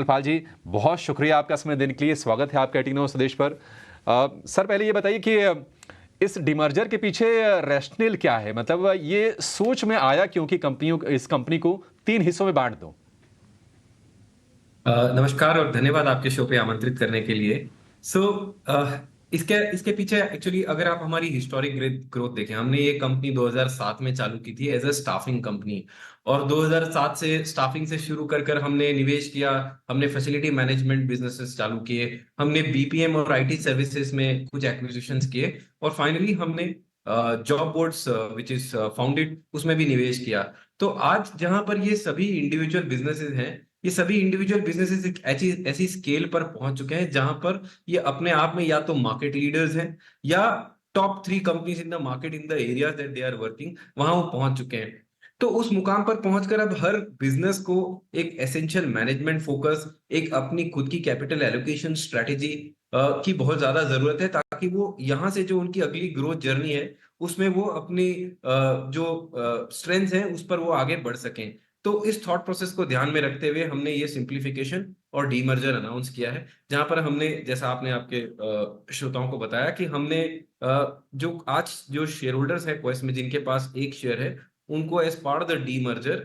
पाल जी, बहुत शुक्रिया आपका समय देने के लिए। स्वागत है आपका टीनो स्वदेश पर। सर, पहले ये बताइए कि इस डिमर्जर के पीछे रैशनल क्या है? मतलब ये सोच में आया क्यों कि इस कंपनी को 3 हिस्सों में बाँट दो? नमस्कार और धन्यवाद आपके शो पे आमंत्रित करने के लिए। सो इसके इसके पीछे एक्चुअली अगर आप हमारी हिस्टोरिक ग्रोथ देखें, हमने ये कंपनी 2007 में चालू की थी एज अ स्टाफिंग कंपनी। और 2007 से स्टाफिंग से शुरू कर कर हमने निवेश किया। हमने फैसिलिटी मैनेजमेंट बिजनेसेस चालू किए। हमने बीपीएम और आईटी सर्विसेज में कुछ एक्विजिशंस किए। और फाइनली हमने job boards which is founded उसमें भी निवेश किया। तो आज जहां पर ये सभी इंडिविजुअल बिजनेसेस हैं, ये सभी इंडिविजुअल बिजनेसेस एक ऐसी ऐसी स्केल पर पहुंच चुके हैं जहां पर ये अपने आप में या तो मार्केट लीडर्स हैं या top 3 companies in the market in the area that they are working, वहां वो पहुंच चुके हैं। तो उस मुकाम पर पहुंचकर अब हर बिजनेस को एक एसेंशियल मैनेजमेंट फोकस, एक अपनी खुद की कैपिटल एलोकेशन स्ट्रेटेजी की बहुत ज्यादा जरूरत है, ताकि वो यहाँ से जो उनकी अगली ग्रोथ जर्नी है उसमें वो अपनी जो स्ट्रेंथ है उस पर वो आगे बढ़ सकें। तो इस थॉट प्रोसेस को ध्यान में रखते हुए हमने ये सिंप्लीफिकेशन और डीमर्जर अनाउंस किया है, जहां पर हमने, जैसा आपने आपके श्रोताओं को बताया, कि हमने जो आज जो शेयर होल्डर्स है क्वेस्ट में जिनके पास एक शेयर है, उनको एज पार्ट द डीमर्जर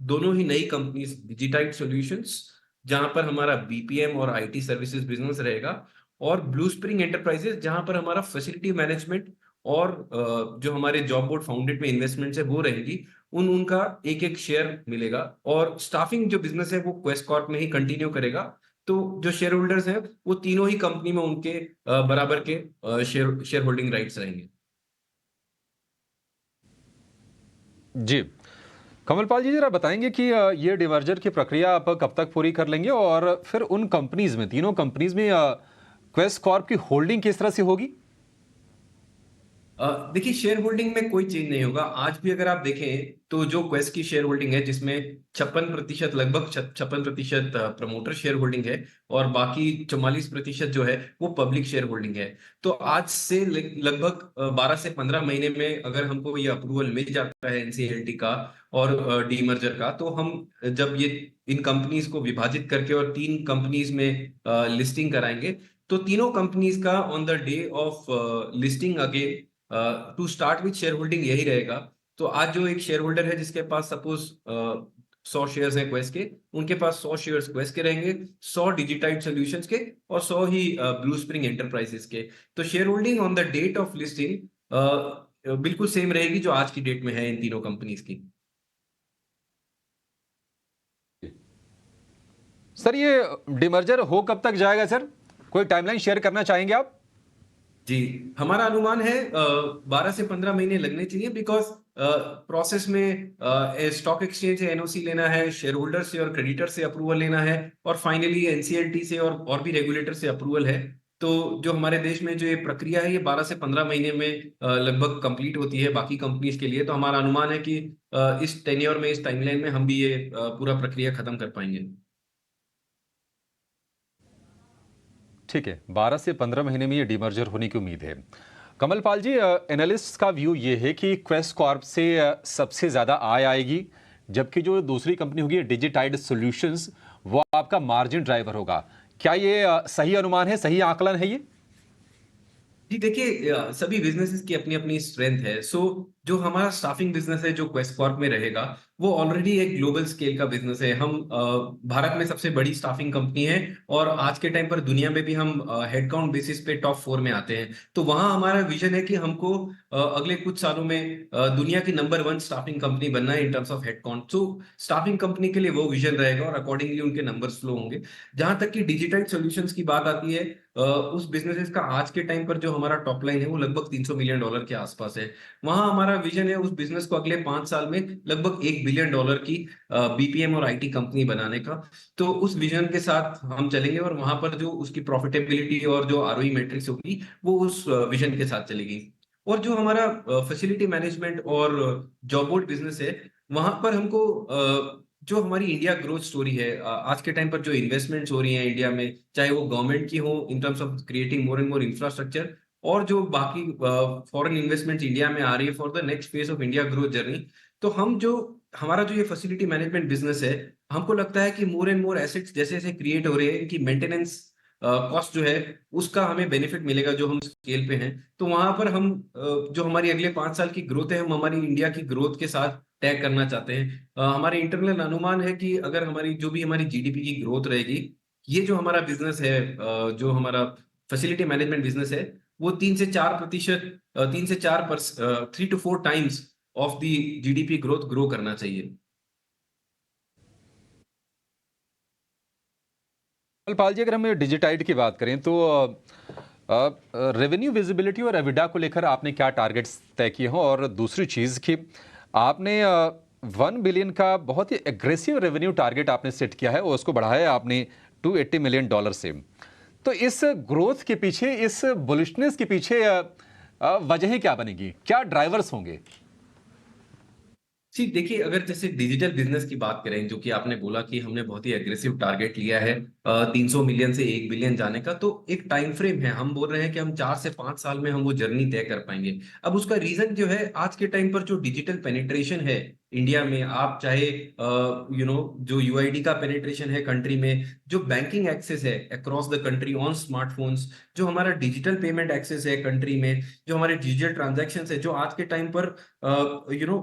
दोनों ही नई कंपनीज डिजिटाइट सॉल्यूशंस, जहां पर हमारा बीपीएम और आईटी सर्विसेज बिजनेस रहेगा, और ब्लू स्प्रिंग एंटरप्राइजेस जहां पर हमारा फैसिलिटी मैनेजमेंट और जो हमारे जॉब बोर्ड फाउंडेड में इन्वेस्टमेंट्स है वो रहेंगी। उनका एक एक शेयर मिलेगा। और स्टाफिंग जो बिजनेस है वो क्वेस्ट कॉर्प में ही कंटिन्यू करेगा। तो जो शेयर होल्डर्स हैं वो तीनों ही कंपनी में उनके बराबर के शेयर होल्डिंग राइट्स रहेंगे। जी। कमलपाल जी, ज़रा बताएँगे कि ये डिमर्जर की प्रक्रिया आप कब तक पूरी कर लेंगे और फिर उन कंपनीज़ में, तीनों कंपनीज़ में क्वेस्ट कॉर्प की होल्डिंग किस तरह से होगी? देखिए, शेयर होल्डिंग में कोई चेंज नहीं होगा। आज भी अगर आप देखें तो जो क्वेस्ट की शेयर होल्डिंग है, जिसमें 56%, लगभग 56% प्रमोटर शेयर होल्डिंग है, और बाकी 44% जो है वो पब्लिक शेयर होल्डिंग है। तो आज से लगभग 12 से 15 महीने में अगर हमको ये अप्रूवल मिल जाता है एनसीएलटी का और डीमर्जर का, तो हम जब ये इन कंपनीज को विभाजित करके और 3 कंपनीज में लिस्टिंग कराएंगे, तो तीनों कंपनीज का on the day of listing again to start with share holding यही रहेगा। तो आज जो एक शेयर होल्डर है जिसके पास सपोज 100 शेयर्स हैं क्वेस्ट के, उनके पास 100 शेयर्स क्वेस्ट के रहेंगे, 100 डिजिटाइड सॉल्यूशंस के, और 100 ही ब्लू स्प्रिंग एंटरप्राइजेस के। तो share holding on the date of listing बिल्कुल सेम रहेगी जो आज की डेट में है इन तीनों कंपनीज की। सर, ये डिमर्जर हो कब तक जाएगा सर? कोई टाइमलाइन शेयर करना चाहेंगे आप? जी, हमारा अनुमान है 12 से 15 महीने लगने चाहिए, बिकॉज प्रोसेस में स्टॉक एक्सचेंज से एनओसी लेना है, शेयर होल्डर से और क्रेडिटर से अप्रूवल लेना है, और फाइनली एनसीएलटी से और भी रेगुलेटर से अप्रूवल है। तो जो हमारे देश में जो ये प्रक्रिया है, ये 12 से 15 महीने में लगभग कंप्लीट होती है बाकी कंपनीज के लिए। तो हमारा अनुमान है कि इस टेन्योर में, इस टाइमलाइन में हम भी ये पूरा प्रक्रिया खत्म कर पाएंगे। ठीक है, 12 से 15 महीने में ये डिमर्जर होने की उम्मीद है। कमलपाल जी, एनालिस्ट का व्यू ये है कि क्वेस्ट कॉर्प से सबसे ज़्यादा आय आएगी, जबकि जो दूसरी कंपनी होगी डिजिटाइड सॉल्यूशंस, वो आपका मार्जिन ड्राइवर होगा। क्या ये सही अनुमान है, सही आकलन है ये? जी, देखिए, सभी बिजनेसेस की अपनी अपनी स्ट्रेंथ है। सो जो हमारा स्टाफिंग बिजनेस है जो क्वेस्ट कॉर्प में रहेगा, वो ऑलरेडी एक ग्लोबल स्केल का बिजनेस है। हम भारत में सबसे बड़ी स्टाफिंग कंपनी है, और आज के टाइम पर दुनिया में भी हम हेडकाउंट बेसिस पे टॉप 4 में आते हैं। तो वहां हमारा विजन है कि हमको अगले कुछ सालों में दुनिया की नंबर 1 स्टाफिंग कंपनी बनना है इन टर्म्स ऑफ हेडकाउंट। तो स्टाफिंग कंपनी के लिए वो विजन रहेगा, और अकॉर्डिंगली उनके नंबर्स फ्लो होंगे। जहां तक कि डिजिटल सॉल्यूशंस की बात आती है, उस बिजनेसेस का आज के टाइम पर जो हमारा टॉप लाइन है वो लगभग $300 मिलियन के आसपास है। वहां हमारा विजन है उस बिजनेस को अगले 5 साल में लगभग $1 बिलियन की बीपीएम और आईटी कंपनी बनाने का। तो उस विजन के साथ हम चलेंगे, और वहां पर जो उसकी प्रॉफिटेबिलिटी और जो आरओई मैट्रिक्स होगी वो उस विजन के साथ चलेगी। और जो हमारा फैसिलिटी मैनेजमेंट और जॉब बोर्ड बिजनेस है, वहां पर हमको जो हमारी इंडिया ग्रोथ स्टोरी है, आज के टाइम पर जो इन्वेस्टमेंट्स हो रही हैं इंडिया में, चाहे वो गवर्नमेंट की हो in terms of creating more and more infrastructure, और जो बाकी फॉरेन इन्वेस्टमेंट्स इंडिया में आ रही है for the next phase of India growth journey. तो हम जो हमारा जो ये फैसिलिटी मैनेजमेंट बिजनेस है, हमको लगता है कि मोर एंड मोर एसेट्स जैसे जैसे क्रिएट हो रहे हैं, इनकी मेंटेनेंस कॉस्ट जो है उसका हमें बेनिफिट मिलेगा जो हम स्केल पे हैं। तो वहां पर हम जो हमारी अगले 5 साल की ग्रोथ है, हम हमारी इंडिया की ग्रोथ के साथ टैग करना चाहते हैं। हमारे इंटरनल अनुमान है कि अगर हमारी जो भी हमारी जीडीपी की ग्रोथ रहेगी, ये जो हमारा बिजनेस है, जो हमारा फैसिलिटी मैनेजमेंट बिजनेस है, वो 3 से 4%, 3 to 4 times of the GDP growth grow करना चाहिए। पाल जी, अगर हम डिजिटाइड की बात करें तो रेवेन्यू विजिबिलिटी और एविडा को लेकर आपने क्या टारगेट्स तय किए हैं? और दूसरी चीज़ कि आपने 1 बिलियन का बहुत ही एग्रेसिव रेवेन्यू टारगेट आपने सेट किया है और उसको बढ़ाया है आपने $280 मिलियन से। तो इस ग्रोथ के पीछे, इस बुलिशनेस के पीछे वजहें क्या बनेगी, क्या ड्राइवर्स होंगे? जी देखिए, अगर जैसे डिजिटल बिजनेस की बात करें, जो कि आपने बोला कि हमने बहुत ही एग्रेसिव टारगेट लिया है 300 मिलियन से 1 बिलियन जाने का, तो एक टाइम फ्रेम है। हम बोल रहे हैं कि हम 4 से 5 साल में हम वो जर्नी तय कर पाएंगे। अब उसका रीजन जो है, आज के टाइम पर जो डिजिटल पेनिट्रेशन है इंडिया में, आप चाहे जो यूआईडी का पेनिट्रेशन है कंट्री में, जो बैंकिंग एक्सेस है across the country on smartphones, जो हमारा डिजिटल पेमेंट एक्सेस है कंट्री में, जो हमारे डिजिटल ट्रांजैक्शन है, जो आज के टाइम पर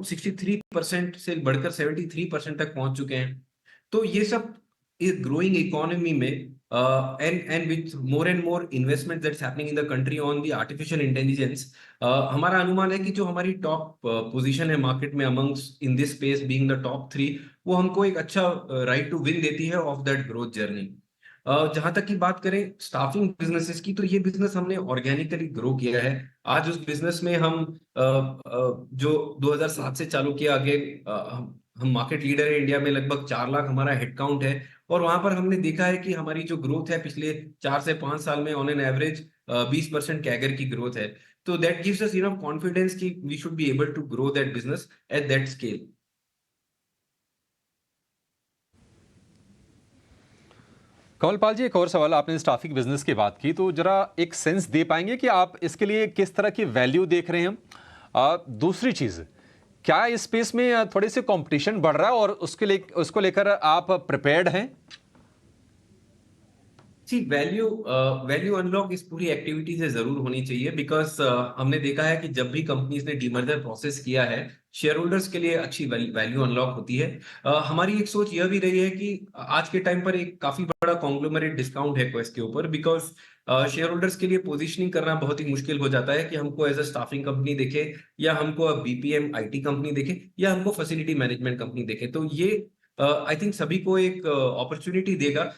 63% से बढ़कर 73% तक पहुंच चुके हैं। तो ये सब इस ग्रोइंग इकोनॉमी में and with more and more investment that's happening in the country on the artificial intelligence, हमारा अनुमान है कि जो हमारी टॉप पोजीशन है मार्केट में amongst in this space being the top 3, वो हमको एक अच्छा राइट टू विन देती है ऑफ दैट ग्रोथ जर्नी। जहां तक की बात करें स्टाफिंग बिजनेसेस की, तो ये बिजनेस हमने ऑर्गेनिकली ग्रो किया है। आज उस बिजनेस में हम जो 2007 से चालू किया, आगे हम मार्केट लीडर है इंडिया में, लगभग 4 लाख हमारा हेडकाउंट है। और वहां पर हमने देखा है कि हमारी जो ग्रोथ है पिछले 4 से 5 साल में ऑन एन एवरेज 20% कैगर की ग्रोथ है। तो that gives us enough confidence कि we should be able to grow that business at that scale. Kamalpal ji, एक और सवाल। आपने स्टाफिंग बिजनेस की बात की, तो जरा एक सेंस दे पाएंगे कि आप इसके लिए किस तरह की वैल्यू देख रहे हैं? दूसरी चीज, क्या इस स्पेस में थोड़े से कंपटीशन बढ़ रहा है और उसको लेकर आप प्रिपेयर्ड हैं? जी, वैल्यू अनलॉक इस पूरी एक्टिविटी से जरूर होनी चाहिए, बिकॉज हमने देखा है कि जब भी कंपनीज ने डीमर्जर प्रोसेस किया है, शेयर होल्डर्स के लिए अच्छी वैल्यू अनलॉक होती है। हमारी एक सोच यह भी रही है कि आज के टाइम पर एक काफी बड़ा कॉन्ग्लोमरेट डिस्काउंट है क्वेस्ट के ऊपर, बिकॉज शेयर होल्डर्स के लिए पोजीशनिंग करना बहुत ही मुश्किल हो जाता है कि हमको एज अ स्टाफिंग कंपनी देखे, या हमको बीपीएम आईटी कंपनी देखे, या हमको फैसिलिटी मैनेजमेंट कंपनी देखे। तो ये आई थिंक सभी को एक अपॉर्चुनिटी देगा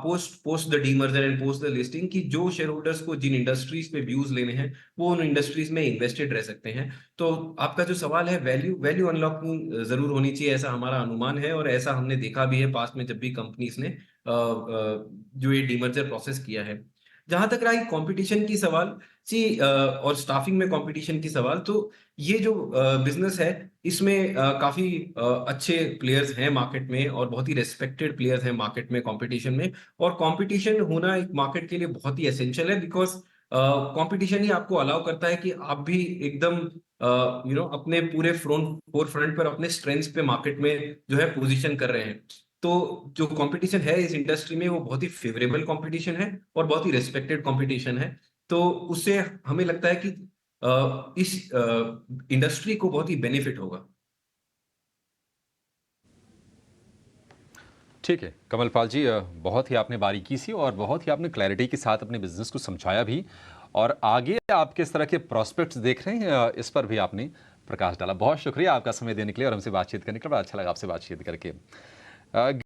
post post the demerger and post the listing, कि जो शेयर होल्डर्स को जिन इंडस्ट्रीज पे व्यूज लेने हैं, वो उन इंडस्ट्रीज में इन्वेस्टेड रह सकते हैं। तो आपका जो सवाल है, वैल्यू अनलॉकिंग जरूर होनी चाहिए, ऐसा हमारा अनुमान है, और ऐसा हमने देखा भी है पास्ट में जब भी कंपनीज ने जो ये डीमर्जर प्रोसेस किया है। जहां तक रही कंपटीशन की सवाल, जी और स्टाफिंग में कंपटीशन की सवाल, तो ये जो बिजनेस है, इसमें काफी अच्छे प्लेयर्स हैं मार्केट में, और बहुत ही रेस्पेक्टेड प्लेयर्स हैं मार्केट में कंपटीशन में। और कंपटीशन होना एक मार्केट के लिए बहुत ही एसेंशियल है, बिकॉज कंपटीशन ही आपको अलाउ करता है कि आप भी एकदम अपने पूरे फोर फ्रंट पर अपने स्ट्रेंथ्स पे मार्केट में जो है पोजीशन कर रहे हैं। तो जो कंपटीशन है इस इंडस्ट्री में, वो बहुत ही फेवरेबल कंपटीशन है और बहुत ही रेस्पेक्टेड कंपटीशन है। तो उससे हमें लगता है कि इस इंडस्ट्री को बहुत ही बेनिफिट होगा। ठीक है कमलपाल जी, बहुत ही आपने बारीकी से और बहुत ही आपने क्लैरिटी के साथ अपने बिजनेस को समझाया भी, और आगे आप किस तरह के प्रोस्पेक्ट्स देख रहे हैं इस पर भी आपने प्रकाश डाला। बहुत शुक्रिया आपका समय देने के लिए और हमसे बातचीत करने के लिए। बड़ा अच्छा लगा आपसे बातचीत करके।